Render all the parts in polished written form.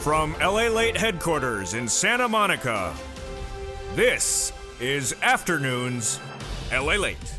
From Lalate headquarters in Santa Monica, this is Afternoons Lalate.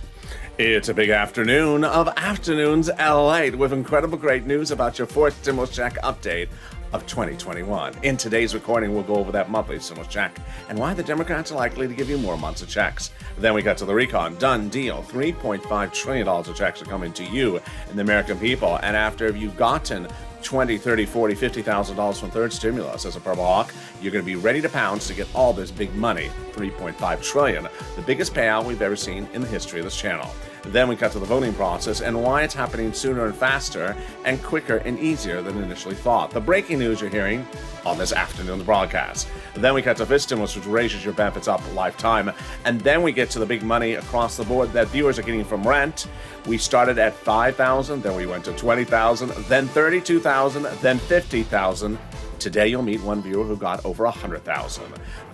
It's a big afternoon of Afternoons Lalate with incredible great news about your fourth stimulus check update of 2021. In today's recording, we'll go over that monthly stimulus check and why the Democrats are likely to give you more months of checks. Then we got to the recon. Done deal. $3.5 trillion of checks are coming to you and the American people. And after you've gotten $20, $30, $40, $50,000 from third stimulus as a Purple Hawk, you're going to be ready to pounce to get all this big money, $3.5 trillion, the biggest payout we've ever seen in the history of this channel. Then we cut to the voting process and why it's happening sooner and faster and quicker and easier than initially thought. The breaking news you're hearing on this afternoon's broadcast. Then we cut to fifth stimulus, which raises your benefits up a lifetime. And then we get to the big money across the board that viewers are getting from rent. We started at $5,000, then we went to $20,000, then $32,000, then $50,000. Today you'll meet one viewer who got over $100,000.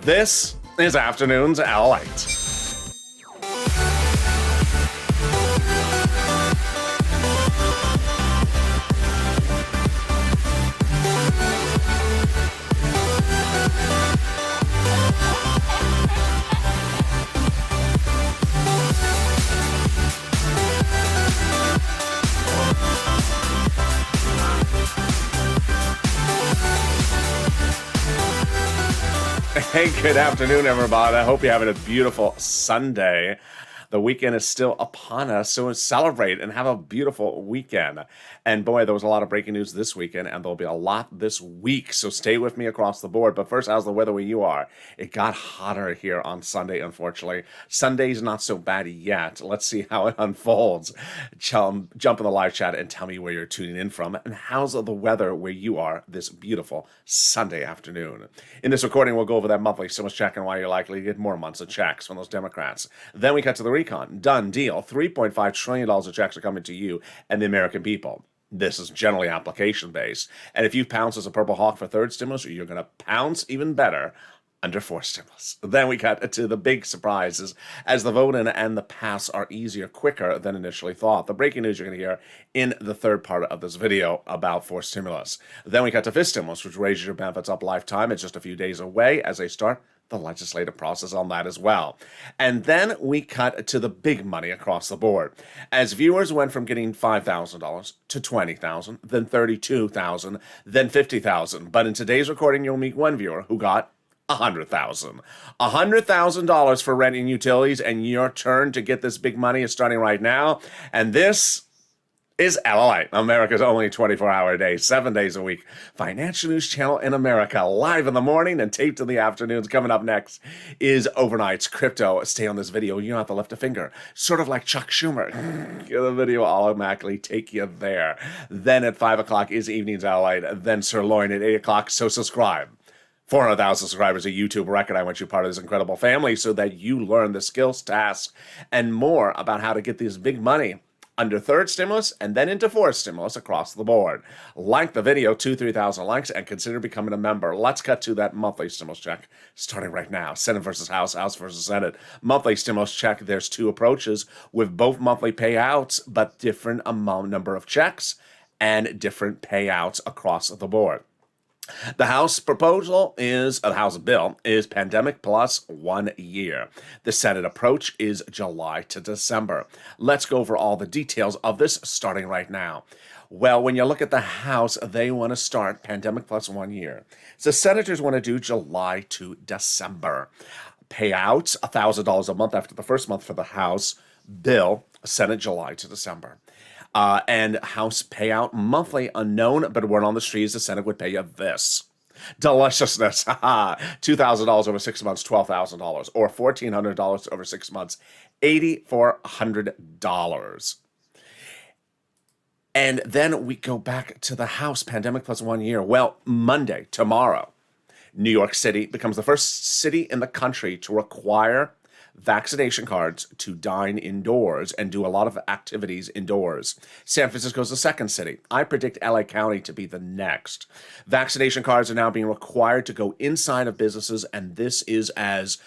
This is Afternoons Lalate. Hey, good afternoon, everybody. I hope you're having a beautiful Sunday. The weekend is still upon us, so celebrate and have a beautiful weekend. And boy, there was a lot of breaking news this weekend, and there'll be a lot this week, so stay with me across the board. But first, how's the weather where you are? It got hotter here on Sunday, unfortunately. Sunday's not so bad yet. Let's see how it unfolds. Jump in the live chat and tell me where you're tuning in from, and how's the weather where you are this beautiful Sunday afternoon. In this recording, we'll go over that monthly stimulus check and why you're likely to get more months of checks from those Democrats. Then we cut to the recon. Done deal. $3.5 trillion of checks are coming to you and the American people. This is generally application-based. And if you pounce as a Purple Hawk for third stimulus, you're going to pounce even better under fourth stimulus. Then we cut to the big surprises as the vote-in and the pass are easier, quicker than initially thought. The breaking news you're going to hear in the third part of this video about fourth stimulus. Then we cut to fifth stimulus, which raises your benefits up lifetime. It's just a few days away as they start the legislative process on that as well. And then we cut to the big money across the board. As viewers went from getting $5,000 to $20,000, then $32,000, then $50,000. But in today's recording, you'll meet one viewer who got $100,000. $100,000 for rent and utilities, and your turn to get this big money is starting right now. And this is Lalate, America's only 24-hour day, 7 days a week financial news channel in America, live in the morning and taped in the afternoons. Coming up next is Overnight's Crypto. Stay on this video. You don't have to lift a finger. Sort of like Chuck Schumer. The video will automatically take you there. Then at 5 o'clock is Evenings Lalate. Then Sirloin at 8 o'clock, so subscribe. 400,000 subscribers, a YouTube record. I want you part of this incredible family so that you learn the skills, tasks, and more about how to get this big money under third stimulus and then into fourth stimulus across the board. Like the video, 3,000 likes, and consider becoming a member. Let's cut to that monthly stimulus check starting right now. Senate versus House, House versus Senate. Monthly stimulus check, there's two approaches with both monthly payouts, but different number of checks and different payouts across the board. The House proposal is, the House bill is pandemic plus 1 year. The Senate approach is July to December. Let's go over all the details of this starting right now. Well, when you look at the House, they want to start pandemic plus 1 year. So senators want to do July to December. Payouts, $1,000 a month after the first month for the House bill, Senate July to December. And House payout monthly unknown, but word on the street is the Senate would pay you this. Deliciousness. $2,000 over 6 months, $12,000. Or $1,400 over 6 months, $8,400. And then we go back to the House pandemic plus 1 year. Well, Monday, tomorrow, New York City becomes the first city in the country to require vaccination cards to dine indoors and do a lot of activities indoors. San Francisco is the second city. I predict LA County to be the next. Vaccination cards are now being required to go inside of businesses, and this is as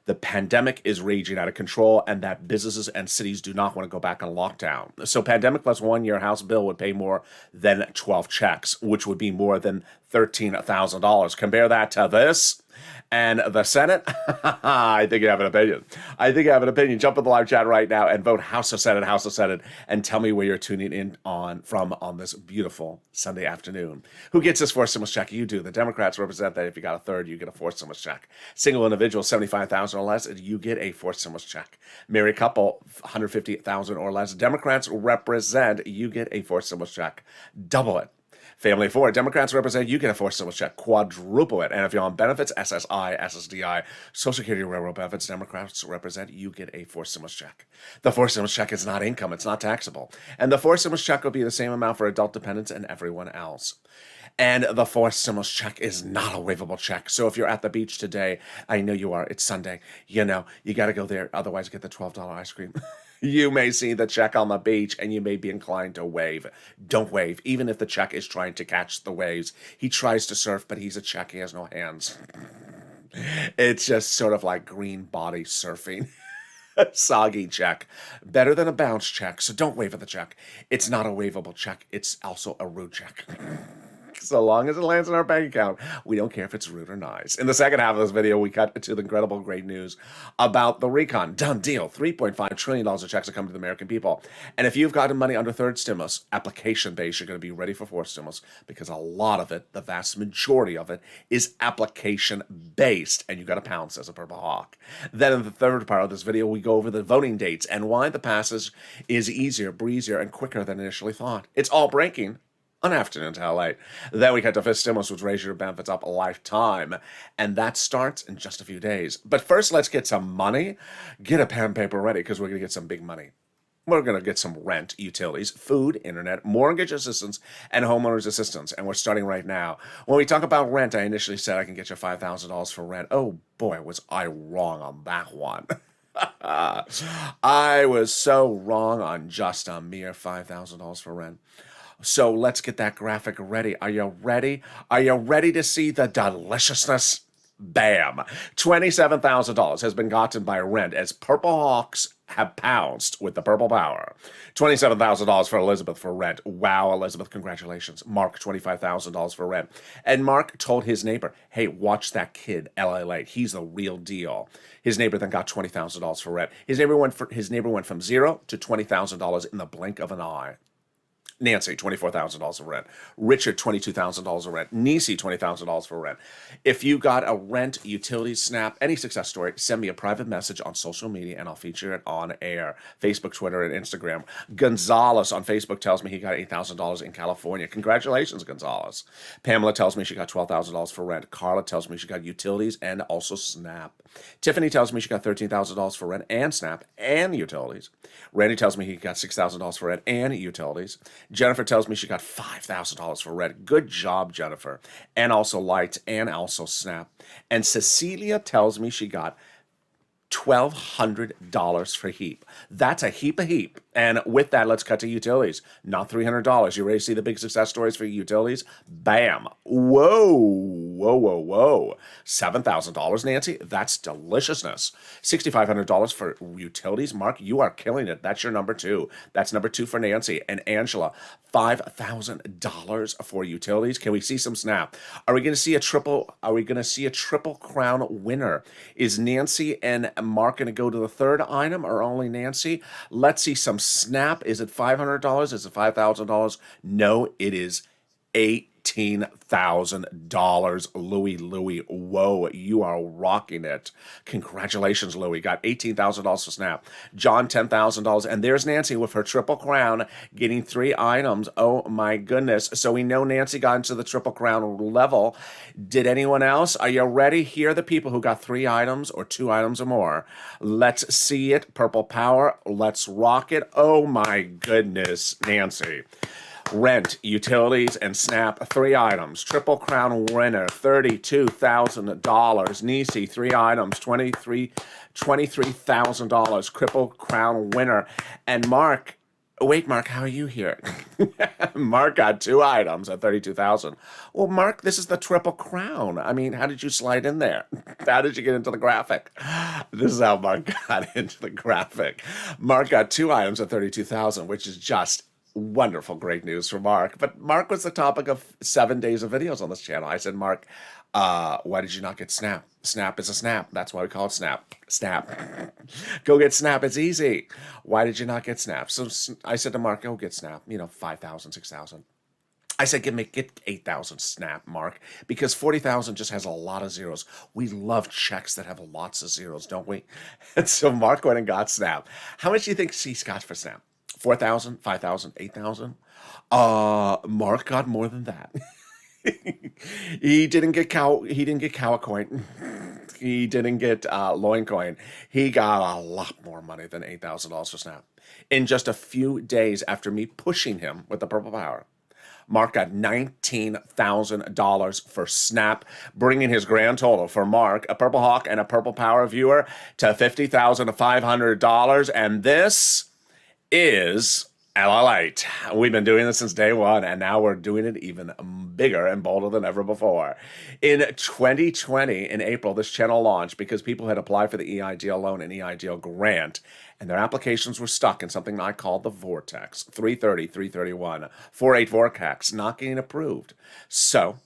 the pandemic is raging out of control and that businesses and cities do not want to go back on lockdown. So pandemic plus 1 year house bill would pay more than 12 checks, which would be more than $13,000. Compare that to this. And the Senate, I think you have an opinion. Jump in the live chat right now and vote House of Senate, and tell me where you're tuning in from on this beautiful Sunday afternoon. Who gets this fourth stimulus check? You do. The Democrats represent that if you got a third, you get a fourth stimulus check. Single individual, $75,000 or less, you get a fourth stimulus check. Married couple, $150,000 or less. Democrats represent, you get a fourth stimulus check. Double it. Family of 4, Democrats represent, you get a fourth stimulus check. Quadruple it. And if you're on benefits, SSI, SSDI, Social Security, Railroad benefits, Democrats represent, you get a fourth stimulus check. The fourth stimulus check is not income. It's not taxable. And the fourth stimulus check will be the same amount for adult dependents and everyone else. And the fourth stimulus check is not a waivable check. So if you're at the beach today, I know you are, it's Sunday, you got to go there. Otherwise, get the $12 ice cream. You may see the check on the beach and you may be inclined to wave. Don't wave, even if the check is trying to catch the waves. He tries to surf, but he's a check. He has no hands. It's just sort of like green body surfing. Soggy check. Better than a bounce check, so don't wave at the check. It's not a waivable check. It's also a rude check. So long as it lands in our bank account, we don't care if it's rude or nice. In the second half of this video, we cut to the incredible great news about the recon. Done deal. $3.5 trillion of checks are coming to the American people. And if you've gotten money under third stimulus, application-based, you're going to be ready for fourth stimulus because a lot of it, the vast majority of it, is application-based. And you got to pounce as a purple hawk. Then in the third part of this video, we go over the voting dates and why the passage is easier, breezier, and quicker than initially thought. It's all breaking on Afternoons Lalate. Then we cut to fifth stimulus, which raises your benefits up a lifetime. And that starts in just a few days. But first, let's get some money. Get a pen and paper ready because we're going to get some big money. We're going to get some rent, utilities, food, internet, mortgage assistance, and homeowners assistance. And we're starting right now. When we talk about rent, I initially said I can get you $5,000 for rent. Oh boy, was I wrong on that one. I was so wrong on just a mere $5,000 for rent. So let's get that graphic ready. Are you ready? Are you ready to see the deliciousness? Bam. $27,000 has been gotten by rent as Purple Hawks have pounced with the purple power. $27,000 for Elizabeth for rent. Wow, Elizabeth, congratulations. Mark, $25,000 for rent. And Mark told his neighbor, hey, watch that kid, Lalate. He's the real deal. His neighbor then got $20,000 for rent. His neighbor went from $0 to $20,000 in the blink of an eye. Nancy, $24,000 of rent. Richard, $22,000 of rent. Niecy, $20,000 for rent. If you got a rent, utilities, SNAP, any success story, send me a private message on social media and I'll feature it on air. Facebook, Twitter, and Instagram. Gonzalez on Facebook tells me he got $8,000 in California. Congratulations, Gonzalez. Pamela tells me she got $12,000 for rent. Carla tells me she got utilities and also SNAP. Tiffany tells me she got $13,000 for rent and SNAP and utilities. Randy tells me he got $6,000 for rent and utilities. Jennifer tells me she got $5,000 for rent. Good job, Jennifer. And also lights and also SNAP. And Cecilia tells me she got $1,200 for heap. That's a heap. And with that, let's cut to utilities. Not $300. You ready to see the big success stories for utilities? Bam. Whoa. $7,000, Nancy? That's deliciousness. $6,500 for utilities. Mark, you are killing it. That's your number 2. That's number 2 for Nancy. And Angela, $5,000 for utilities. Can we see some SNAP? Are we going to see a triple crown winner? Is Nancy and Mark going to go to the third item or only Nancy? Let's see some SNAP. Is it $500? Is it $5,000? No, it is $18,000. Louie. Whoa, you are rocking it. Congratulations, Louie. Got $18,000 for SNAP. John, $10,000. And there's Nancy with her triple crown getting 3 items. Oh my goodness. So we know Nancy got into the triple crown level. Did anyone else? Are you ready? Here are the people who got 3 items or 2 items or more. Let's see it. Purple power. Let's rock it. Oh my goodness, Nancy. Rent, utilities, and SNAP, 3 items. Triple crown winner, $32,000. Niecy, 3 items, $23,000. Triple crown winner. And Mark, wait, Mark, how are you here? Mark got 2 items at 32,000. Well, Mark, this is the Triple Crown. I mean, how did you slide in there? How did you get into the graphic? This is how Mark got into the graphic. Mark got 2 items at 32,000, which is just wonderful, great news for Mark. But Mark was the topic of 7 days of videos on this channel. I said, Mark, why did you not get Snap? Snap is a snap. That's why we call it Snap. Snap. Go get Snap. It's easy. Why did you not get Snap? So I said to Mark, go get Snap. 5,000, 6,000. I said, get 8,000 Snap, Mark, because 40,000 just has a lot of zeros. We love checks that have lots of zeros, don't we? And so Mark went and got Snap. How much do you think he's got for Snap? 4,000, 5,000, 8,000? Mark got more than that. He didn't get cow coin. He didn't get loin coin. He got a lot more money than $8,000 for Snap. In just a few days after me pushing him with the Purple Power, Mark got $19,000 for Snap, bringing his grand total for Mark, a Purple Hawk and a Purple Power viewer, to $50,500. And this is Lalate. We've been doing this since day one, and now we're doing it even bigger and bolder than ever before. In 2020, in April, this channel launched because people had applied for the EIDL loan and EIDL grant, and their applications were stuck in something I call the vortex, 330, 331, 484 CACs, not getting approved. So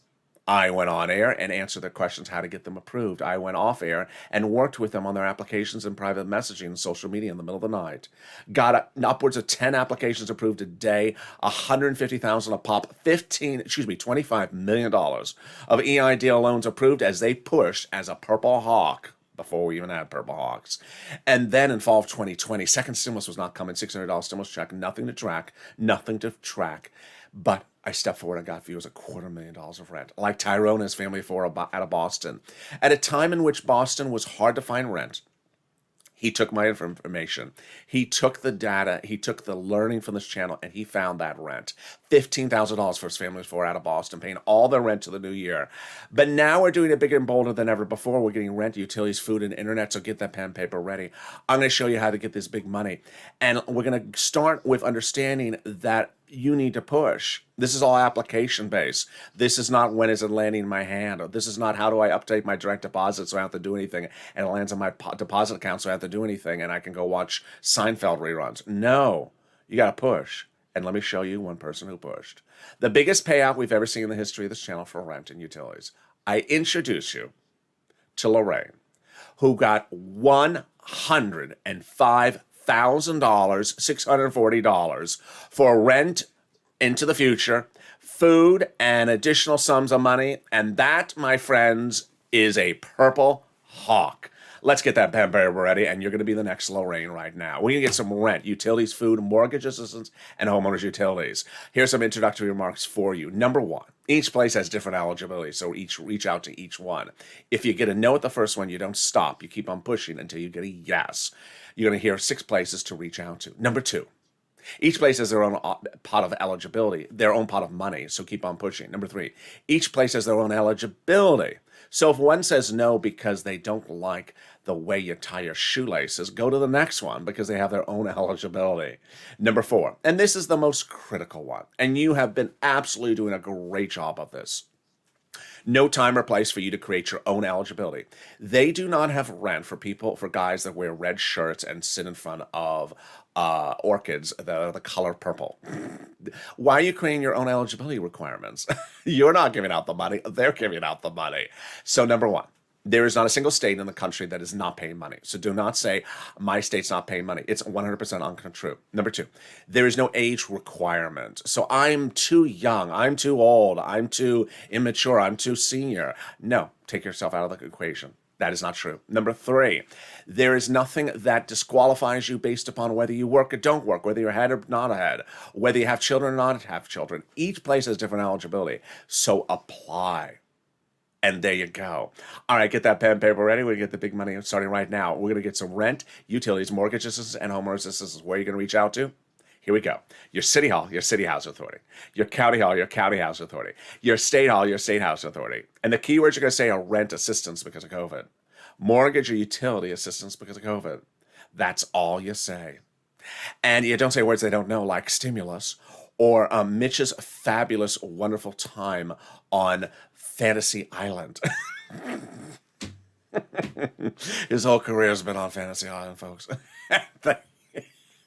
I went on air and answered their questions how to get them approved. I went off air and worked with them on their applications and private messaging and social media in the middle of the night. Got upwards of 10 applications approved a day, $150,000 a pop, $25 million of EIDL loans approved as they pushed as a Purple Hawk before we even had Purple Hawks. And then in fall of 2020, second stimulus was not coming, $600 stimulus check, nothing to track. But I stepped forward and got views $250,000 of rent, like Tyrone and his family out of Boston. At a time in which Boston was hard to find rent, he took my information. He took the data. He took the learning from this channel, and he found that rent. $15,000 for his family of 4 out of Boston, paying all their rent to the new year. But now we're doing it bigger and bolder than ever before. We're getting rent, utilities, food, and internet, so get that pen and paper ready. I'm going to show you how to get this big money. And we're going to start with understanding that you need to push. This is all application based. This is not when is it landing in my hand. Or this is not how do I update my direct deposit so I don't have to do anything and it lands on my deposit account so I don't have to do anything and I can go watch Seinfeld reruns. No, you got to push. And let me show you one person who pushed. The biggest payout we've ever seen in the history of this channel for rent and utilities. I introduce you to Lorraine, who got $105,000, $640 for rent into the future, food, and additional sums of money. And that, my friends, is a Purple Hawk. Let's get that pen paper ready, and you're going to be the next Lorraine right now. We're going to get some rent, utilities, food, mortgage assistance, and homeowners utilities. Here's some introductory remarks for you. Number one, each place has different eligibility, so reach out to each one. If you get a no at the first one, you don't stop. You keep on pushing until you get a yes. You're going to hear 6 places to reach out to. Number two, each place has their own pot of eligibility, their own pot of money, so keep on pushing. Number three, each place has their own eligibility. So if one says no because they don't like the way you tie your shoelaces, go to the next one because they have their own eligibility. Number four, and this is the most critical one, and you have been absolutely doing a great job of this. No time or place for you to create your own eligibility. They do not have rent for guys that wear red shirts and sit in front of orchids that are the color purple. Why are you creating your own eligibility requirements? You're not giving out the money. They're giving out the money. So number one, there is not a single state in the country that is not paying money. So do not say, my state's not paying money. It's 100% untrue. Number two, there is no age requirement. So I'm too young, I'm too old, I'm too immature, I'm too senior. No, take yourself out of the equation. That is not true. Number three, there is nothing that disqualifies you based upon whether you work or don't work, whether you're ahead or not ahead, whether you have children or not have children. Each place has different eligibility. So apply. And there you go. All right, get that pen and paper ready. We're going to get the big money starting right now. We're going to get some rent, utilities, mortgage assistance, and homeowners assistance. Where are you going to reach out to? Here we go. Your city hall, your city house authority. Your county hall, your county house authority. Your state hall, your state house authority. And the keywords you're going to say are rent assistance because of COVID. Mortgage or utility assistance because of COVID. That's all you say. And you don't say words they don't know, like stimulus or Mitch's fabulous, wonderful time on Fantasy Island. His whole career has been on Fantasy Island, folks.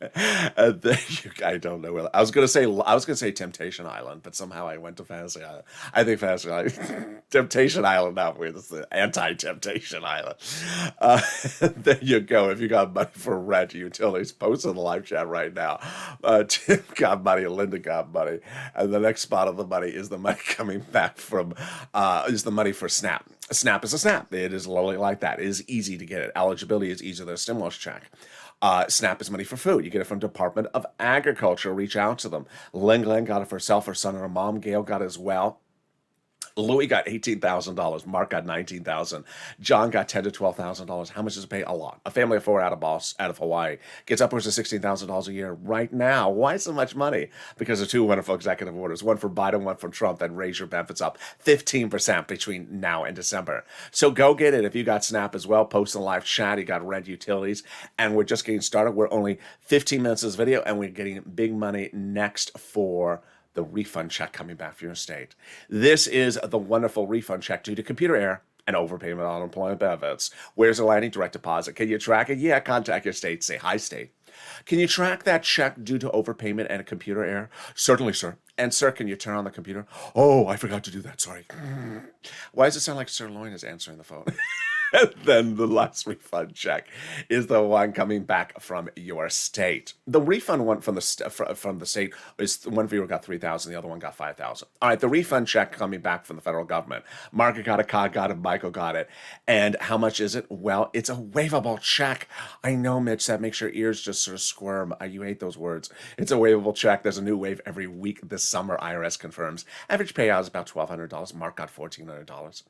I don't know where I was gonna say Temptation Island, but somehow I went to Fantasy Island. I think Fantasy Island, Temptation Island. Now it's the anti-Temptation Island. There you go. If you got money for rent, utilities, post in the live chat right now. Tim got money, Linda got money, and the next spot of the money is the money coming back from is the money for SNAP. SNAP is a SNAP. It is literally like that. It is easy to get it. Eligibility is easier than a stimulus check. SNAP is money for food. You get it from Department of Agriculture. Reach out to them. Ling got it for herself, her son, and her mom. Gail got it as well. Louis got $18,000. Mark got $19,000. John got $10,000 to $12,000. How much does it pay? A lot. A family of four out of Hawaii gets upwards of $16,000 a year right now. Why so much money? Because of two wonderful executive orders, one for Biden, one from Trump, that raise your benefits up 15% between now and December. So go get it. If you got SNAP as well, post in the live chat. You got rent, utilities, and we're just getting started. We're only 15 minutes of this video, and we're getting big money next for the refund check coming back from your state. This is the wonderful refund check due to computer error and overpayment on unemployment benefits. Where's the landing? Direct deposit. Can you track it? Yeah, contact your state. Say, hi, state. Can you track that check due to overpayment and a computer error? Certainly, sir. And, sir, can you turn on the computer? Oh, I forgot to do that. Sorry. Why does it sound like Sirloin is answering the phone? And then the last refund check is the one coming back from your state. The refund one from the state is the one viewer got $3,000, the other one got $5,000. All right, the refund check coming back from the federal government. Margaret got it, Todd got it, Michael got it. And how much is it? Well, it's a waivable check. I know, Mitch, that makes your ears just sort of squirm. You hate those words. It's a waivable check. There's a new wave every week this summer, IRS confirms. Average payout is about $1,200. Mark got $1,400.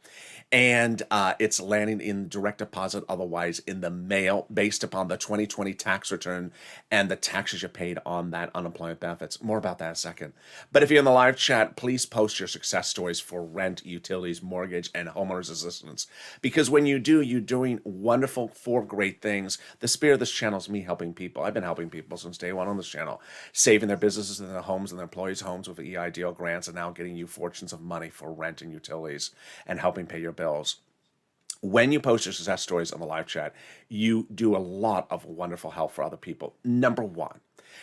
And it's landing in direct deposit, otherwise in the mail, based upon the 2020 tax return and the taxes you paid on that unemployment benefits. More about that in a second. But if you're in the live chat, please post your success stories for rent, utilities, mortgage, and homeowners assistance. Because when you do, you're doing wonderful, four great things. The spirit of this channel is me helping people. I've been helping people since day one on this channel, saving their businesses and their homes and their employees' homes with EIDL grants, and now getting you fortunes of money for rent and utilities and helping pay your bills. When you post your success stories on the live chat, you do a lot of wonderful help for other people. Number one,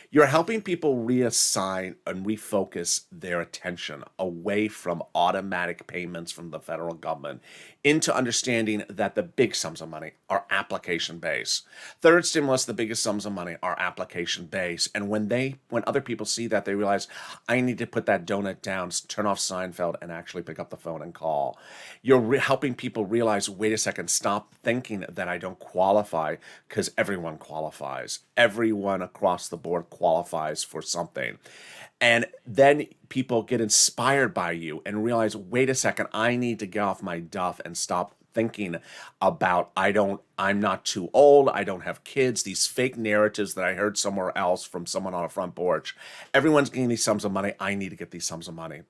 you're helping people reassign and refocus their attention away from automatic payments from the federal government into understanding that the big sums of money are application-based. Third stimulus, the biggest sums of money are application-based. And when other people see that, they realize, I need to put that donut down, turn off Seinfeld, and actually pick up the phone and call. You're helping people realize, wait a second, stop thinking that I don't qualify, because everyone qualifies. Everyone across the board qualifies for something. And then people get inspired by you and realize, wait a second, I need to get off my duff and stop thinking about I'm not too old, I don't have kids, these fake narratives that I heard somewhere else from someone on a front porch. Everyone's getting these sums of money, I need to get these sums of money.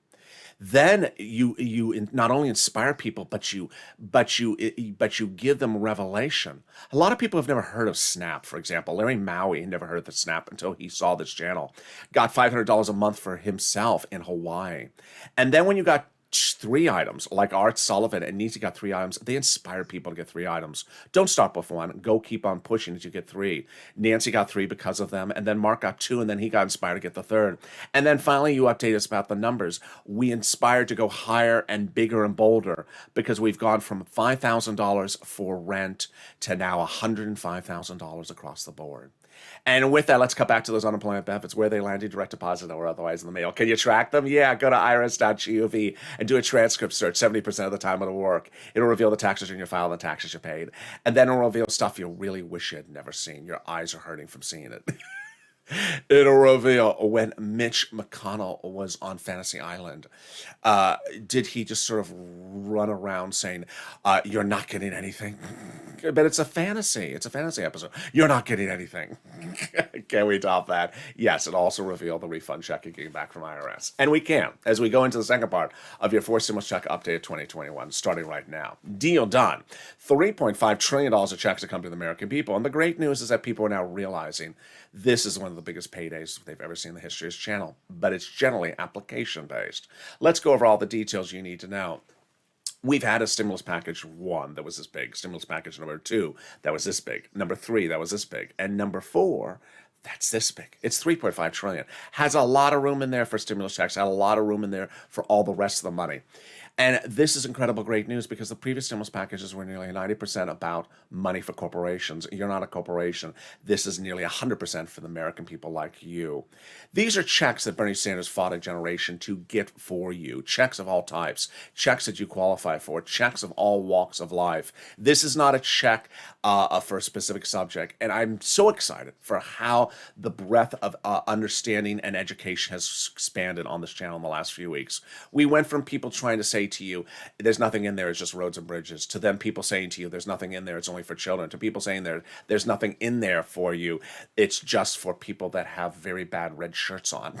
Then you not only inspire people, but you give them revelation. A lot of people have never heard of SNAP, for example. Larry Maui never heard of the SNAP until he saw this channel. Got $500 a month for himself in Hawaii. And then when you got 3 items, like Art Sullivan and Nisi got 3 items, they inspire people to get 3 items. Don't start with 1. Go keep on pushing until you get 3. Nancy got 3 because of them, and then Mark got 2, and then he got inspired to get the 3rd. And then finally, you update us about the numbers. We inspired to go higher and bigger and bolder because we've gone from $5,000 for rent to now $105,000 across the board. And with that, let's cut back to those unemployment benefits, where they landed, direct deposit or otherwise in the mail. Can you track them? Yeah, go to irs.gov and do a transcript search 70% of the time it'll work. It'll reveal the tax return you filed and the taxes you paid. And then it'll reveal stuff you really wish you had never seen. Your eyes are hurting from seeing it. It'll reveal when Mitch McConnell was on Fantasy Island. Did he just sort of run around saying, you're not getting anything? But it's a fantasy. It's a fantasy episode. You're not getting anything. Can we top that? Yes, it also revealed the refund check you're getting back from IRS. And we can, as we go into the second part of your 4 stimulus check update of 2021, starting right now. Deal done. $3.5 trillion of checks to come to the American people. And the great news is that people are now realizing this is one of of the biggest paydays they've ever seen in the history of this channel, but it's generally application-based. Let's go over all the details you need to know. We've had a stimulus package 1 that was this big, stimulus package number 2 that was this big, number 3 that was this big, and number 4 that's this big. It's 3.5 trillion. Has a lot of room in there for stimulus checks, had a lot of room in there for all the rest of the money. And this is incredible great news because the previous stimulus packages were nearly 90% about money for corporations. You're not a corporation. This is nearly 100% for the American people like you. These are checks that Bernie Sanders fought a generation to get for you. Checks of all types, checks that you qualify for, checks of all walks of life. This is not a check for a specific subject. And I'm so excited for how the breadth of understanding and education has expanded on this channel in the last few weeks. We went from people trying to say to you, there's nothing in there, it's just roads and bridges, to then people saying to you, there's nothing in there, it's only for children, to people saying there's nothing in there for you, it's just for people that have very bad red shirts on.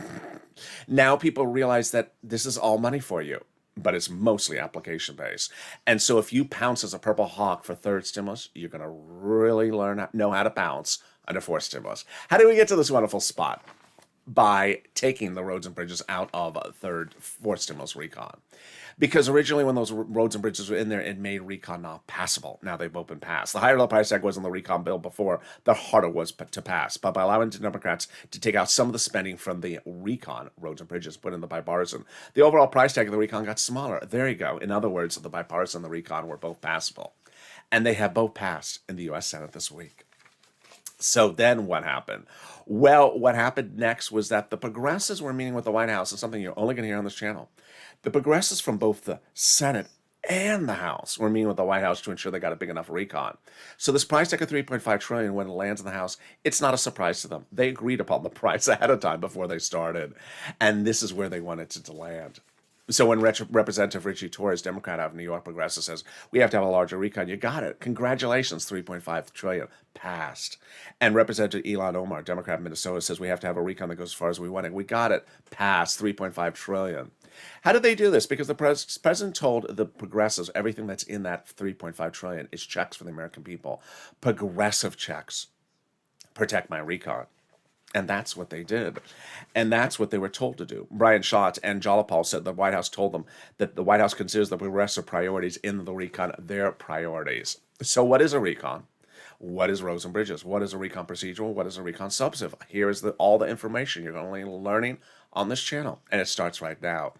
Now people realize that this is all money for you, but it's mostly application-based. And so if you pounce as a purple hawk for third stimulus, you're going to really know how to pounce under fourth stimulus. How do we get to this wonderful spot? By taking the roads and bridges out of fourth stimulus recon. Because originally when those roads and bridges were in there, it made recon not passable. Now they've both been passed. The higher the price tag was on the recon bill before, the harder it was to pass. But by allowing the Democrats to take out some of the spending from the recon roads and bridges, put in the bipartisan, the overall price tag of the recon got smaller. There you go. In other words, the bipartisan and the recon were both passable. And they have both passed in the U.S. Senate this week. So then what happened? Well, what happened next was that the progressives were meeting with the White House, and something you're only going to hear on this channel. The progressives from both the Senate and the House were meeting with the White House to ensure they got a big enough recon. So this price tag of $3.5 trillion, when it lands in the House, it's not a surprise to them. They agreed upon the price ahead of time before they started, and this is where they wanted it to land. So when Representative Richie Torres, Democrat out of New York, progressive, says, we have to have a larger recon, you got it. Congratulations, $3.5 trillion, passed. And Representative Ilhan Omar, Democrat of Minnesota, says we have to have a recon that goes as far as we want it. We got it, passed, $3.5 trillion. How did they do this? Because the president told the progressives everything that's in that $3.5 trillion is checks for the American people. Progressive checks. Protect my recon. And that's what they did. And that's what they were told to do. Brian Schatz and Jalopal said the White House told them that the White House considers the progressive priorities in the recon their priorities. So what is a recon? What is roads and bridges? What is a recon procedural? What is a recon substantive? Here is all the information you're going to be learning on this channel. And it starts right now.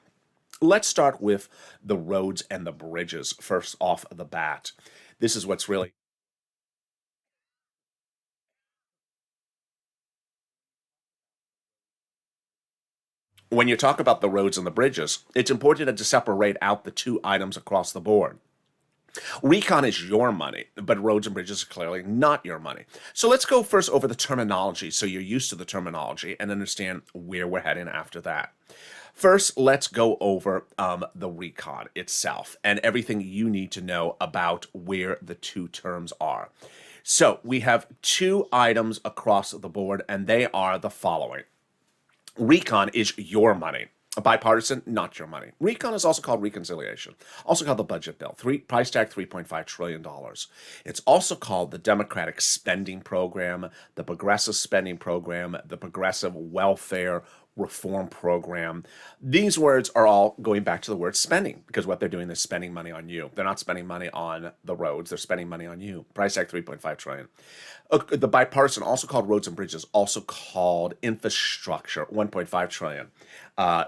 Let's start with the roads and the bridges first off the bat. This is what's really... When you talk about the roads and the bridges, it's important to separate out the two items across the board. Recon is your money, but roads and bridges are clearly not your money. So let's go first over the terminology so you're used to the terminology and understand where we're heading after that. First, let's go over the recon itself and everything you need to know about where the two terms are. So we have two items across the board, and they are the following. Recon is your money. Bipartisan, not your money. Recon is also called reconciliation, also called the budget bill. Price tag $3.5 trillion. It's also called the Democratic Spending Program, the Progressive Spending Program, the Progressive Welfare Reform Program. These words are all going back to the word spending, because what they're doing is spending money on you. They're not spending money on the roads. They're spending money on you. Price tag $3.5 trillion. The bipartisan, also called roads and bridges, also called infrastructure, $1.5 trillion.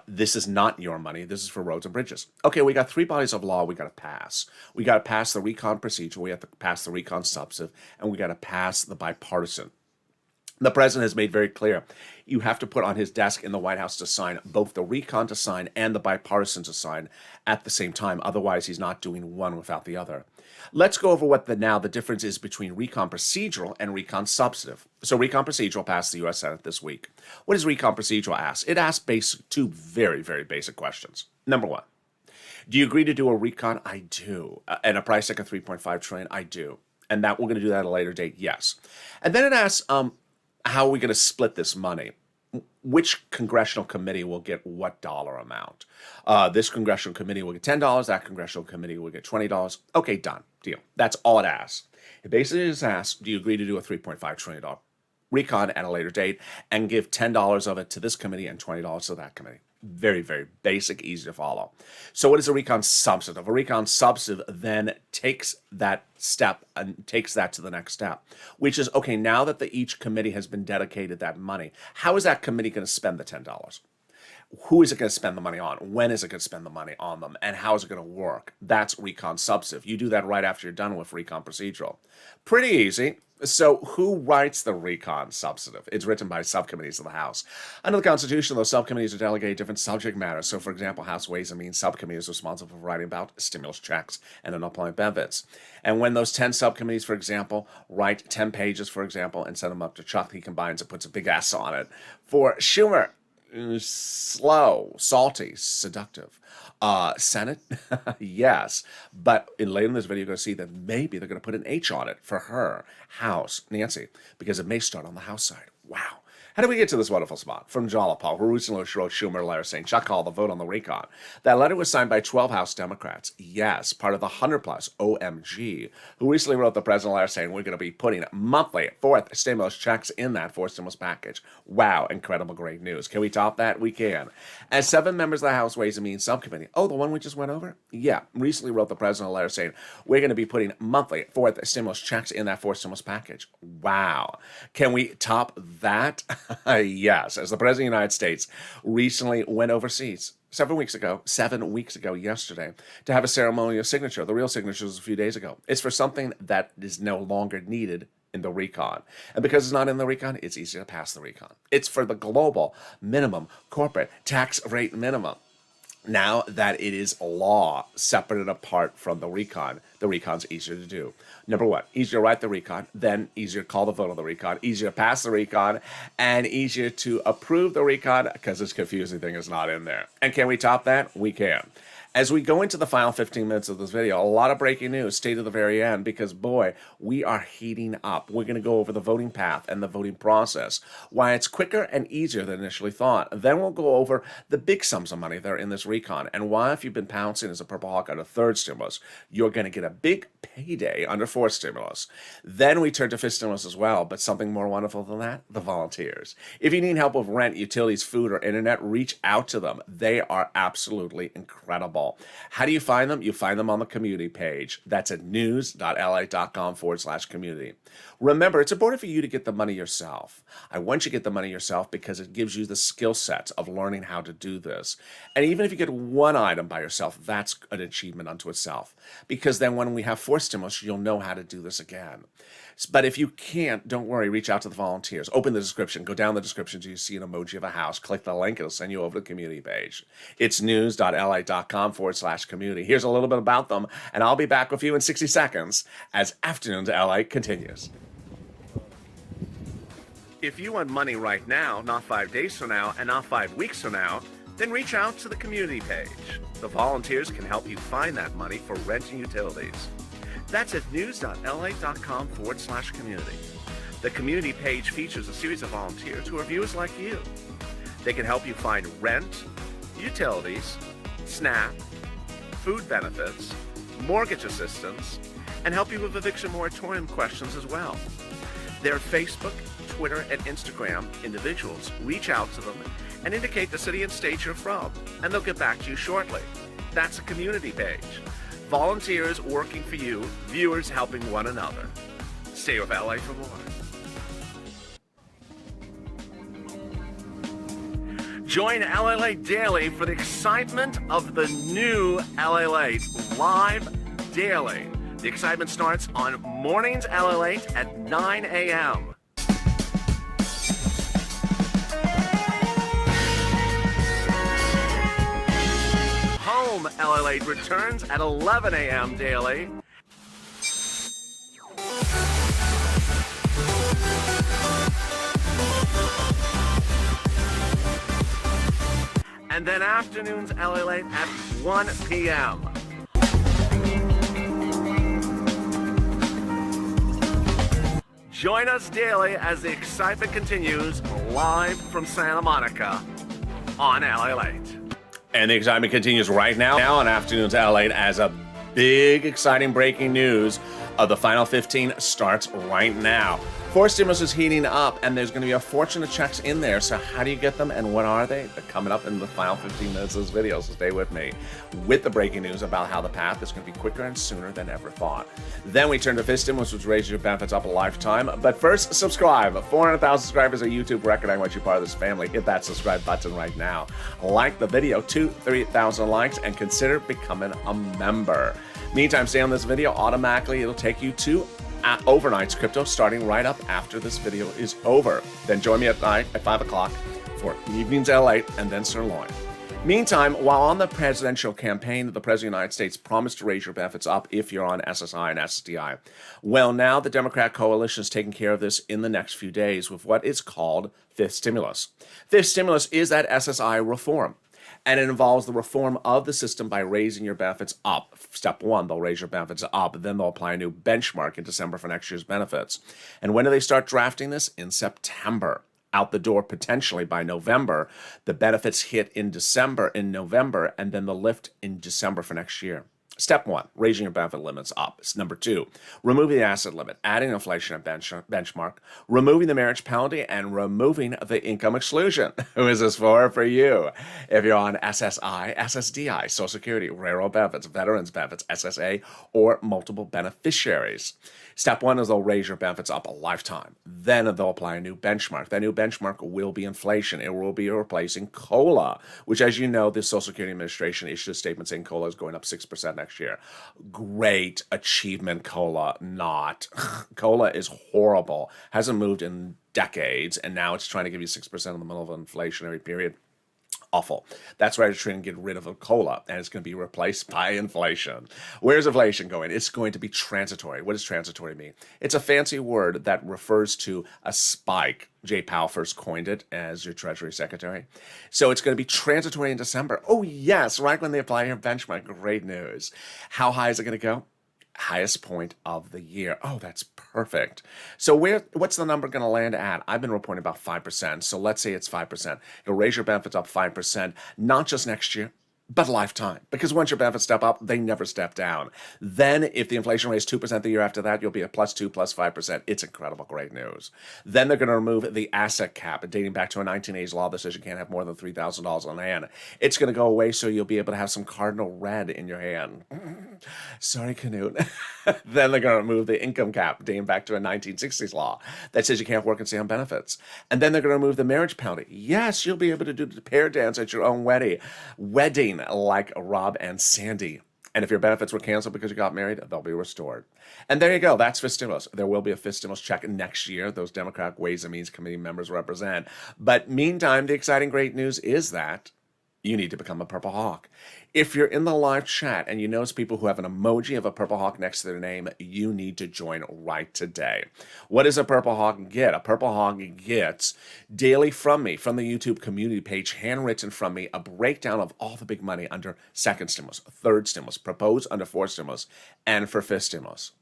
This is not your money. This is for roads and bridges. Okay, we got three bodies of law we got to pass. We got to pass the recon procedure. We have to pass the recon substantive, and we got to pass the bipartisan. The president has made very clear you have to put on his desk in the White House to sign both the recon to sign and the bipartisan to sign at the same time. Otherwise, he's not doing one without the other. Let's go over what the difference is between recon procedural and recon substantive. So recon procedural passed the U.S. Senate this week. What does recon procedural ask? It asks two very, very basic questions. Number one, do you agree to do a recon? I do. And a price tag of $3.5 trillion? I do. And that we're going to do that at a later date? Yes. And then it asks, how are we going to split this money? Which congressional committee will get what dollar amount? This congressional committee will get $10. That congressional committee will get $20. Okay, done. Deal. That's all it asks. It basically just asks, do you agree to do a $3.5 trillion recon at a later date and give $10 of it to this committee and $20 to that committee. Very, very basic, easy to follow. So what is a recon substantive? A recon substantive then takes that step and takes that to the next step, which is, okay, now that each committee has been dedicated that money, how is that committee going to spend the $10? Who is it going to spend the money on? When is it going to spend the money on them? And how is it going to work? That's recon substantive. You do that right after you're done with recon procedural. Pretty easy. So who writes the recon substantive? It's written by subcommittees of the House. Under the Constitution, those subcommittees are delegated different subject matters. So, for example, House Ways and Means Subcommittee is responsible for writing about stimulus checks and unemployment benefits. And when those 10 subcommittees, for example, write 10 pages, for example, and send them up to Chuck, he combines and puts a big S on it. For Schumer, slow, salty, seductive. Senate, yes. But later in this video, you're going to see that maybe they're going to put an H on it for her. House, Nancy, because it may start on the House side. Wow. How did we get to this wonderful spot? From Jalapal, who recently wrote Schumer a letter saying, Chuck called the vote on the recon. That letter was signed by 12 House Democrats. Yes, part of the 100-plus OMG, who recently wrote the president a letter saying we're going to be putting monthly fourth stimulus checks in that fourth stimulus package. Wow, incredible, great news. Can we top that? We can. As 7 members of the House Ways and Means Subcommittee, oh, the one we just went over? Yeah, recently wrote the president a letter saying we're going to be putting monthly fourth stimulus checks in that fourth stimulus package. Wow. Can we top that? Yes, as the President of the United States recently went overseas 7 weeks ago yesterday, to have a ceremonial signature. The real signature was a few days ago. It's for something that is no longer needed in the recon. And because it's not in the recon, it's easy to pass the recon. It's for the global minimum corporate tax rate minimum. Now that it is law, separate and apart from the recon's easier to do. Number one, easier to write the recon, then easier to call the vote on the recon, easier to pass the recon, and easier to approve the recon because this confusing thing is not in there. And can we top that? We can. As we go into the final 15 minutes of this video, a lot of breaking news, stay to the very end, because boy, we are heating up. We're going to go over the voting path and the voting process, why it's quicker and easier than initially thought. Then we'll go over the big sums of money that are in this recon, and why if you've been pouncing as a Purple Hawk on a third stimulus, you're going to get a big payday under fourth stimulus. Then we turn to fifth stimulus as well, but something more wonderful than that, the volunteers. If you need help with rent, utilities, food, or internet, reach out to them. They are absolutely incredible. How do you find them? You find them on the community page. That's at news.la.com/community. Remember, it's important for you to get the money yourself. I want you to get the money yourself because it gives you the skill sets of learning how to do this. And even if you get one item by yourself, that's an achievement unto itself. Because then when we have fourth stimulus, you'll know how to do this again. But if you can't, don't worry, reach out to the volunteers. Open the description, go down the description till you see an emoji of a house. Click the link, it'll send you over to the community page. It's news.la.com/community. Here's a little bit about them, and I'll be back with you in 60 seconds as Afternoons LA continues. If you want money right now, not 5 days from now, and not 5 weeks from now, then reach out to the community page. The volunteers can help you find that money for rent and utilities. That's at news.la.com/community. The community page features a series of volunteers who are viewers like you. They can help you find rent, utilities, SNAP, food benefits, mortgage assistance, and help you with eviction moratorium questions as well. Their Facebook, Twitter, and Instagram individuals reach out to them and indicate the city and state you're from, and they'll get back to you shortly. That's a community page. Volunteers working for you, viewers helping one another. Stay with LA for more. Join LA Daily for the excitement of the new LA live daily. The excitement starts on mornings LA at 9 a.m. Home LA returns at 11 a.m. daily. And then Afternoons LA at 1 p.m. Join us daily as the excitement continues live from Santa Monica on LA Late. And the excitement continues right now on Afternoons LA as a big, exciting breaking news of the final 15 starts right now. Four stimulus is heating up, and there's going to be a fortune of checks in there. So how do you get them, and what are they? They're coming up in the final 15 minutes of this video, so stay with me with the breaking news about how the path is going to be quicker and sooner than ever thought. Then we turn to fifth stimulus, which raises your benefits up a lifetime. But first, subscribe. 400,000 subscribers at YouTube record. I want you part of this family. Hit that subscribe button right now. Like the video, 2,000-3,000 likes, and consider becoming a member. Meantime, stay on this video. Automatically, it'll take you to overnight's crypto starting right up after this video is over. Then join me at night at 5 o'clock for evenings Lalate and then sirloin. Meantime, while on the presidential campaign, the President of the United States promised to raise your benefits up if you're on SSI and SSDI. Well, now the Democrat coalition is taking care of this in the next few days with what is called fifth stimulus. Fifth stimulus is that SSI reform. And it involves the reform of the system by raising your benefits up. Step one, they'll raise your benefits up. Then they'll apply a new benchmark in December for next year's benefits. And when do they start drafting this? In September. Out the door potentially by November. The benefits hit in December, in November, and then the lift in December for next year. Step one, raising your benefit limits up. Number two, removing the asset limit, adding inflation at benchmark, removing the marriage penalty, and removing the income exclusion. Who is this for? For you. If you're on SSI, SSDI, Social Security, railroad benefits, veterans benefits, SSA, or multiple beneficiaries. Step one is they'll raise your benefits up a lifetime. Then they'll apply a new benchmark. That new benchmark will be inflation. It will be replacing COLA, which, as you know, the Social Security Administration issued a statement saying COLA is going up 6% next year. Great achievement, COLA. Not. COLA is horrible. Hasn't moved in decades, and now it's trying to give you 6% in the middle of an inflationary period. Awful. That's why they're trying to get rid of a COLA, and it's going to be replaced by inflation. Where's inflation going? It's going to be transitory. What does transitory mean? It's a fancy word that refers to a spike. Jay Powell first coined it as your Treasury Secretary. So it's going to be transitory in December. Oh, yes, right when they apply your benchmark. Great news. How high is it going to go? Highest point of the year. Oh, that's perfect. So what's the number going to land at? I've been reporting about 5%. So let's say it's 5%. You'll raise your benefits up 5%, not just next year, but lifetime. Because once your benefits step up, they never step down. Then if the inflation rate is 2% the year after that, you'll be at +2, +5%. It's incredible, great news. Then they're going to remove the asset cap, dating back to a 1980s law that says you can't have more than $3,000 on hand. It's going to go away, so you'll be able to have some cardinal red in your hand. Sorry, Canute. Then they're going to remove the income cap, dating back to a 1960s law that says you can't work and stay on benefits. And then they're going to remove the marriage penalty. Yes, you'll be able to do the pair dance at your own wedding like Rob and Sandy. And if your benefits were canceled because you got married, they'll be restored. And there you go. That's fifth stimulus. There will be a fifth stimulus check next year. Those Democratic Ways and Means Committee members represent. But meantime, the exciting great news is that you need to become a Purple Hawk. If you're in the live chat and you notice people who have an emoji of a Purple Hawk next to their name, you need to join right today. What does a Purple Hawk get? A Purple Hawk gets daily from me, from the YouTube community page, handwritten from me, a breakdown of all the big money under second stimulus, third stimulus, proposed under fourth stimulus, and for fifth stimulus.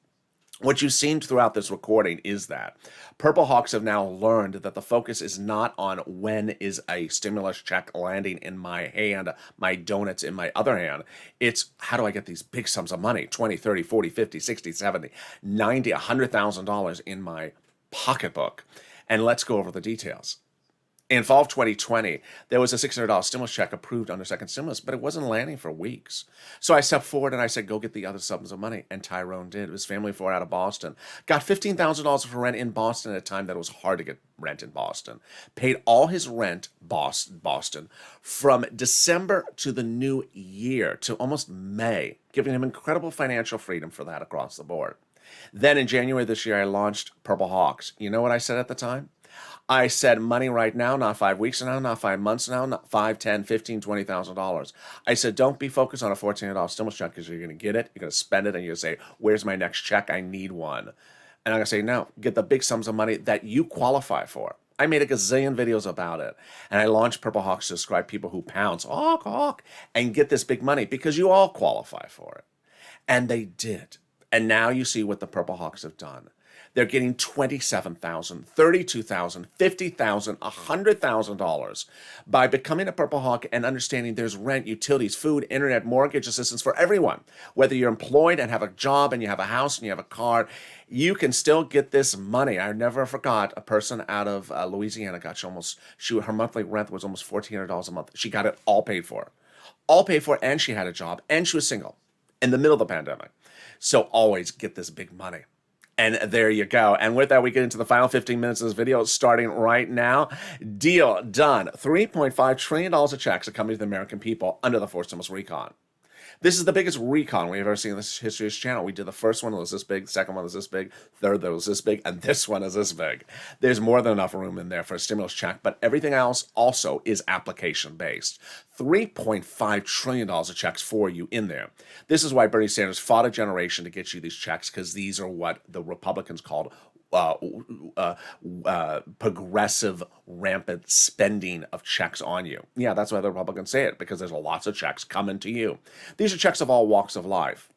What you've seen throughout this recording is that Purple Hawks have now learned that the focus is not on when is a stimulus check landing in my hand, my donuts in my other hand. It's how do I get these big sums of money, 20, 30, 40, 50, 60, 70, 90, $100,000 in my pocketbook. And let's go over the details. In fall of 2020, there was a $600 stimulus check approved under second stimulus, but it wasn't landing for weeks. So I stepped forward and I said, go get the other sums of money. And Tyrone did. His family flew out of Boston. Got $15,000 for rent in Boston at a time that it was hard to get rent in Boston. Paid all his rent, Boston, from December to the new year, to almost May, giving him incredible financial freedom for that across the board. Then in January this year, I launched Purple Hawks. You know what I said at the time? I said money right now, not 5 weeks from now, not 5 months from now, not $5, $10, $15, $20,000. I said, don't be focused on a $1,400 stimulus check because you're going to get it, you're going to spend it, and you're going to say, where's my next check? I need one. And I'm going to say, no, get the big sums of money that you qualify for. I made a gazillion videos about it. And I launched Purple Hawks to describe people who pounce, hawk, and get this big money because you all qualify for it. And they did. And now you see what the Purple Hawks have done. They're getting $27,000, $32,000, $50,000, $100,000 by becoming a Purple Hawk and understanding there's rent, utilities, food, internet, mortgage assistance for everyone. Whether you're employed and have a job and you have a house and you have a car, you can still get this money. I never forgot a person out of Louisiana got her monthly rent was almost $1,400 a month. She got it all paid for. All paid for, and she had a job, and she was single in the middle of the pandemic. So always get this big money. And there you go. And with that, we get into the final 15 minutes of this video, starting right now. Deal done. $3.5 trillion of checks are coming to the American people under the fourth stimulus recon. This is the biggest recon we've ever seen in the history of this channel. We did the first one, it was this big, the second one was this big, third that was this big, and this one is this big. There's more than enough room in there for a stimulus check, but everything else also is application-based. $3.5 trillion of checks for you in there. This is why Bernie Sanders fought a generation to get you these checks, because these are what the Republicans called progressive, rampant spending of checks on you. Yeah, that's why the Republicans say it, because there's lots of checks coming to you. These are checks of all walks of life.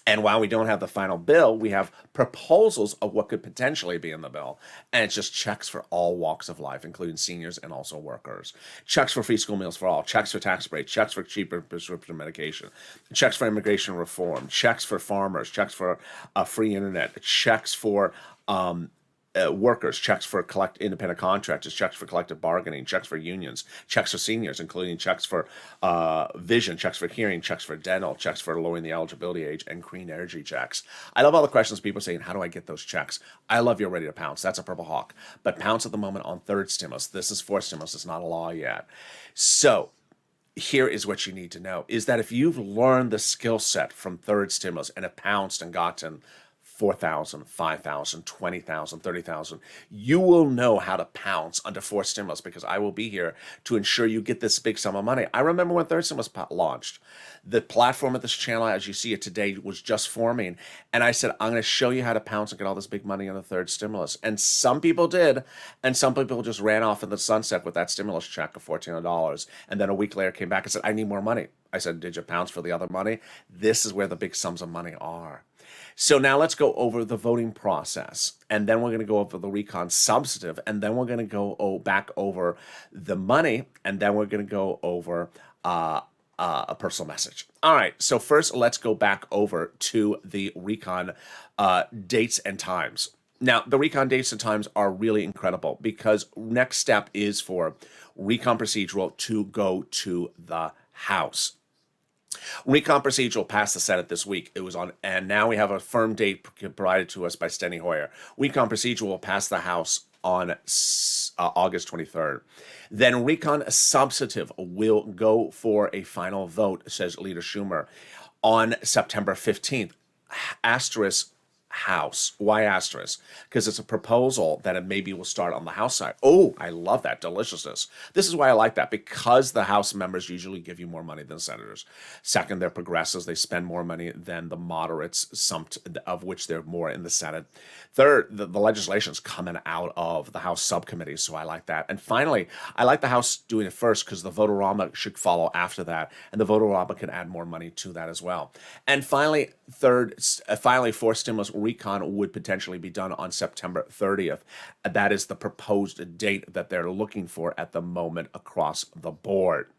And while we don't have the final bill, we have proposals of what could potentially be in the bill. And it's just checks for all walks of life, including seniors and also workers. Checks for free school meals for all, checks for tax breaks, checks for cheaper prescription medication, checks for immigration reform, checks for farmers, checks for free internet, checks for workers, checks for independent contractors, checks for collective bargaining, checks for unions, checks for seniors, including checks for vision, checks for hearing, checks for dental, checks for lowering the eligibility age, and green energy checks. I love all the questions people saying, how do I get those checks? I love you're ready to pounce. That's a Purple Hawk. But pounce at the moment on third stimulus. This is fourth stimulus. It's not a law yet. So here is what you need to know, is that if you've learned the skill set from third stimulus and have pounced and gotten 4,000, 5,000, 20,000, 30,000. You will know how to pounce under fourth stimulus, because I will be here to ensure you get this big sum of money. I remember when third stimulus launched. The platform of this channel, as you see it today, was just forming. And I said, I'm going to show you how to pounce and get all this big money on the third stimulus. And some people did. And some people just ran off in the sunset with that stimulus check of $1,400. And then a week later came back and said, I need more money. I said, did you pounce for the other money? This is where the big sums of money are. So now let's go over the voting process, and then we're going to go over the recon substantive, and then we're going to go back over the money, and then we're going to go over a personal message. All right, so first let's go back over to the recon dates and times. Now, the recon dates and times are really incredible, because next step is for recon procedural to go to the House. Recon procedural passed the Senate this week. It was on, and now we have a firm date provided to us by Steny Hoyer. Recon procedural will pass the House on August 23rd. Then recon substantive will go for a final vote, says Leader Schumer, on September 15th. Asterisk House. Why asterisk? Because it's a proposal that it maybe will start on the House side. Oh, I love that deliciousness. This is why I like that, because the House members usually give you more money than senators. Second, they're progressives. They spend more money than the moderates, some of which they're more in the Senate. Third, the legislation's coming out of the House subcommittees, so I like that. And finally, I like the House doing it first, because the vote-a-rama should follow after that, and the vote-a-rama can add more money to that as well. And finally, fourth stimulus recon would potentially be done on September 30th. That is the proposed date that they're looking for at the moment across the board.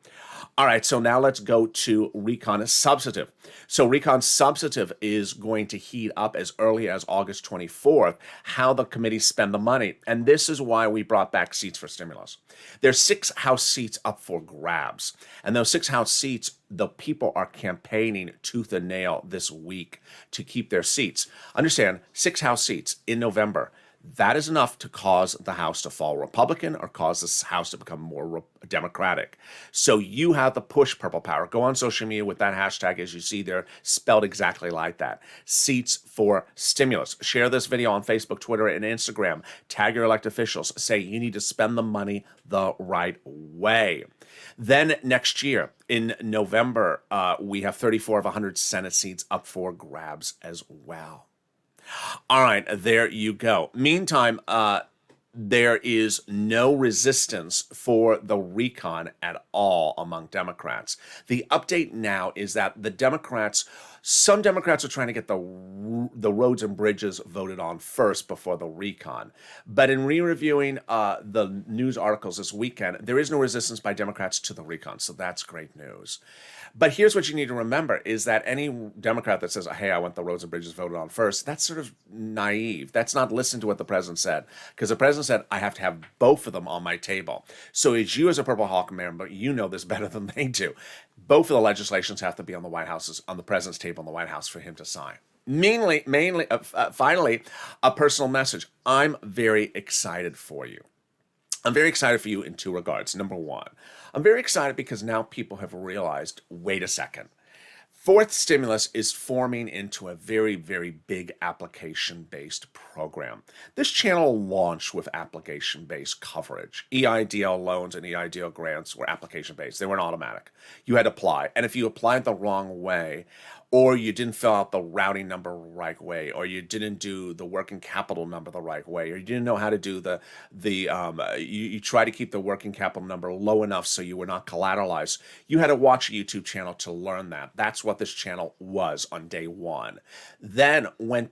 All right, so now let's go to recon substantive. So recon substantive is going to heat up as early as August 24th, how the committees spend the money. And this is why we brought back seats for stimulus. There's 6 House seats up for grabs. And those 6 House seats, the people are campaigning tooth and nail this week to keep their seats. Understand, 6 House seats in November. That is enough to cause the House to fall Republican or cause this House to become more Democratic. So you have the push Purple Power. Go on social media with that hashtag, as you see there, spelled exactly like that. Seats for stimulus. Share this video on Facebook, Twitter, and Instagram. Tag your elected officials. Say you need to spend the money the right way. Then next year, in November, we have 34 of 100 Senate seats up for grabs as well. All right, there you go. Meantime, there is no resistance for the recon at all among Democrats. The update now is that some Democrats are trying to get the roads and bridges voted on first before the recon. But in re-reviewing the news articles this weekend, there is no resistance by Democrats to the recon, so that's great news. But here's what you need to remember is that any Democrat that says, hey, I want the roads and bridges voted on first, that's sort of naive. That's not listening to what the president said. Because the president said, I have to have both of them on my table. So as you as a Purple Hawk member, you know this better than they do. Both of the legislations have to be on the president's table in the White House for him to sign. Finally, a personal message. I'm very excited for you. I'm very excited for you in two regards. Number one, I'm very excited because now people have realized, wait a second, fourth stimulus is forming into a very, very big application-based program. This channel launched with application-based coverage. EIDL loans and EIDL grants were application-based. They weren't automatic. You had to apply. And if you applied the wrong way, or you didn't fill out the routing number the right way, or you didn't do the working capital number the right way, or you didn't know how to do you try to keep the working capital number low enough so you were not collateralized. You had to watch a YouTube channel to learn that. That's what this channel was on day one. Then when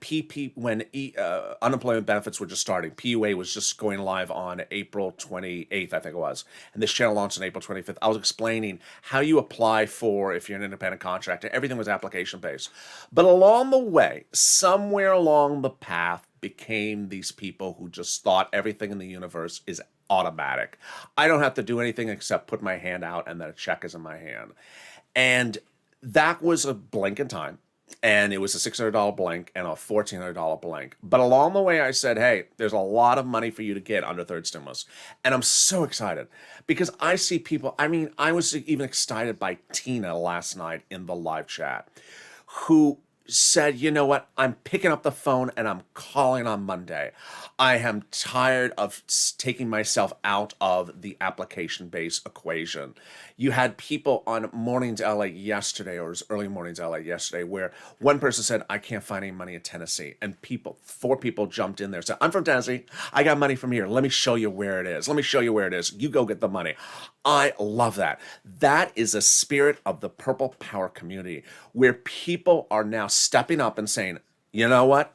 unemployment benefits were just starting, PUA was just going live on April 28th, I think it was, and this channel launched on April 25th. I was explaining how you apply for, if you're an independent contractor, everything was application based. But along the way, somewhere along the path became these people who just thought everything in the universe is automatic. I don't have to do anything except put my hand out and then a check is in my hand. And that was a blink in time. And it was a $600 blank and a $1,400 blank. But along the way, I said, hey, there's a lot of money for you to get under third stimulus. And I'm so excited because I see people, I was even excited by Tina last night in the live chat who said, you know what, I'm picking up the phone and I'm calling on Monday. I am tired of taking myself out of the application-based equation. You had people on Mornings LA yesterday, or it was early Mornings LA yesterday, where one person said, I can't find any money in Tennessee. And four people jumped in there and said, I'm from Tennessee. I got money from here. Let me show you where it is. Let me show you where it is. You go get the money. I love that. That is a spirit of the Purple Power community where people are now stepping up and saying, you know what?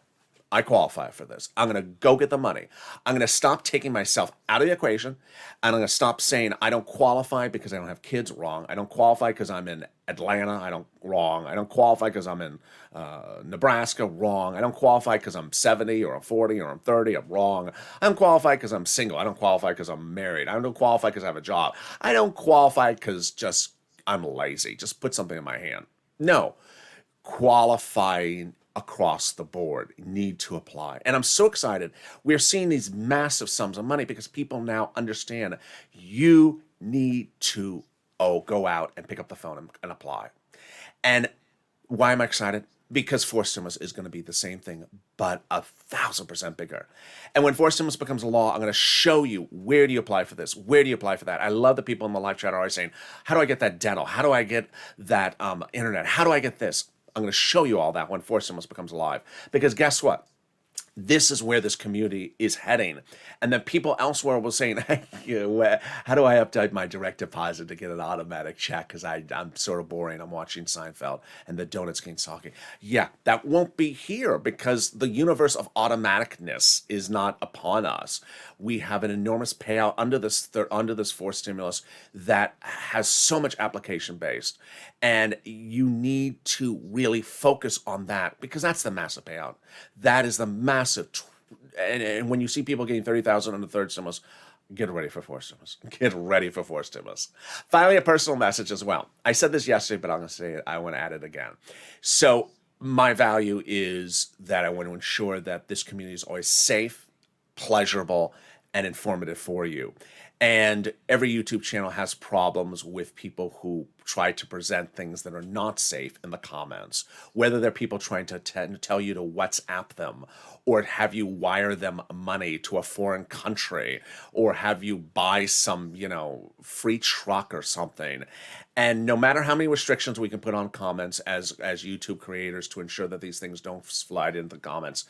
I qualify for this. I'm going to go get the money. I'm going to stop taking myself out of the equation. And I'm going to stop saying I don't qualify because I don't have kids. Wrong. I don't qualify because I'm in Atlanta. Wrong. I don't qualify because I'm in Nebraska. Wrong. I don't qualify because I'm 70 or I'm 40 or I'm 30. I'm wrong. I don't qualify because I'm single. I don't qualify because I'm married. I don't qualify because I have a job. I don't qualify because I'm lazy. Just put something in my hand. No. Qualifying across the board need to apply. And I'm so excited. We're seeing these massive sums of money because people now understand you need to go out and pick up the phone and apply. And why am I excited? Because fourth stimulus is going to be the same thing, but 1,000% bigger. And when fourth stimulus becomes a law, I'm going to show you where do you apply for this? Where do you apply for that? I love the people in the live chat are always saying, how do I get that dental? How do I get that internet? How do I get this? I'm going to show you all that when fourth stimulus becomes alive. Because guess what? This is where this community is heading. And then people elsewhere will say, how do I update my direct deposit to get an automatic check? Because I'm sort of boring. I'm watching Seinfeld and the donuts keep talking. Yeah, that won't be here because the universe of automaticness is not upon us. We have an enormous payout under this fourth stimulus that has so much application based. And you need to really focus on that because that's the massive payout. That is the massive. And when you see people getting $30,000 on the third stimulus, get ready for fourth stimulus. Get ready for fourth stimulus. Finally, a personal message as well. I said this yesterday, but I'm going to say it. I want to add it again. So my value is that I want to ensure that this community is always safe, pleasurable, and informative for you. And every YouTube channel has problems with people who try to present things that are not safe in the comments, whether they're people trying to tell you to WhatsApp them or have you wire them money to a foreign country or have you buy some, free truck or something. And no matter how many restrictions we can put on comments as YouTube creators to ensure that these things don't slide into the comments,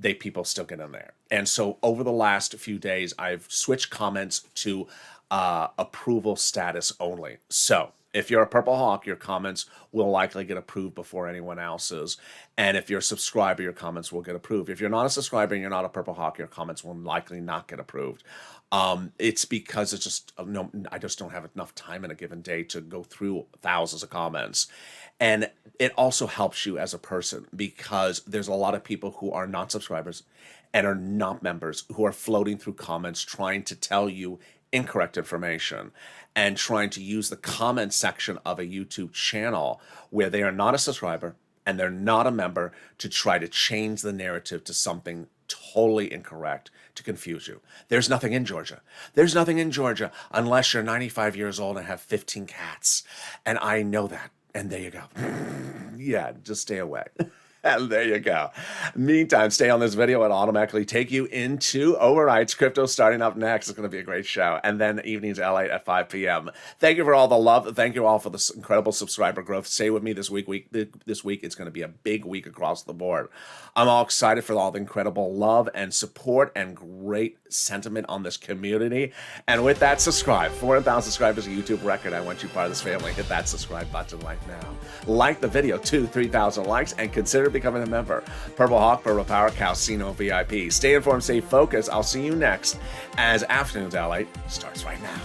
people still get in there. And so over the last few days, I've switched comments to approval status only. So if you're a Purple Hawk, your comments will likely get approved before anyone else's. And if you're a subscriber, your comments will get approved. If you're not a subscriber and you're not a Purple Hawk, your comments will likely not get approved. It's because it's just, no, I just don't have enough time in a given day to go through thousands of comments. And it also helps you as a person because there's a lot of people who are not subscribers and are not members who are floating through comments trying to tell you incorrect information and trying to use the comment section of a YouTube channel where they are not a subscriber and they're not a member to try to change the narrative to something totally incorrect to confuse you. There's nothing in Georgia. There's nothing in Georgia unless you're 95 years old and have 15 cats. And I know that. And there you go. Yeah, just stay away. And there you go. Meantime, stay on this video. It'll automatically take you into Overrides Crypto starting up next. It's going to be a great show. And then evenings LA at 5 p.m. Thank you for all the love. Thank you all for this incredible subscriber growth. Stay with me this week. This week it's going to be a big week across the board. I'm all excited for all the incredible love and support and great sentiment on this community. And with that, subscribe. 400,000 subscribers, a YouTube record. I want you part of this family. Hit that subscribe button right now. Like the video, 3,000 likes, and consider becoming a member. Purple Hawk, Purple Power, Calcino VIP. Stay informed, stay focused. I'll see you next as Afternoons LA starts right now.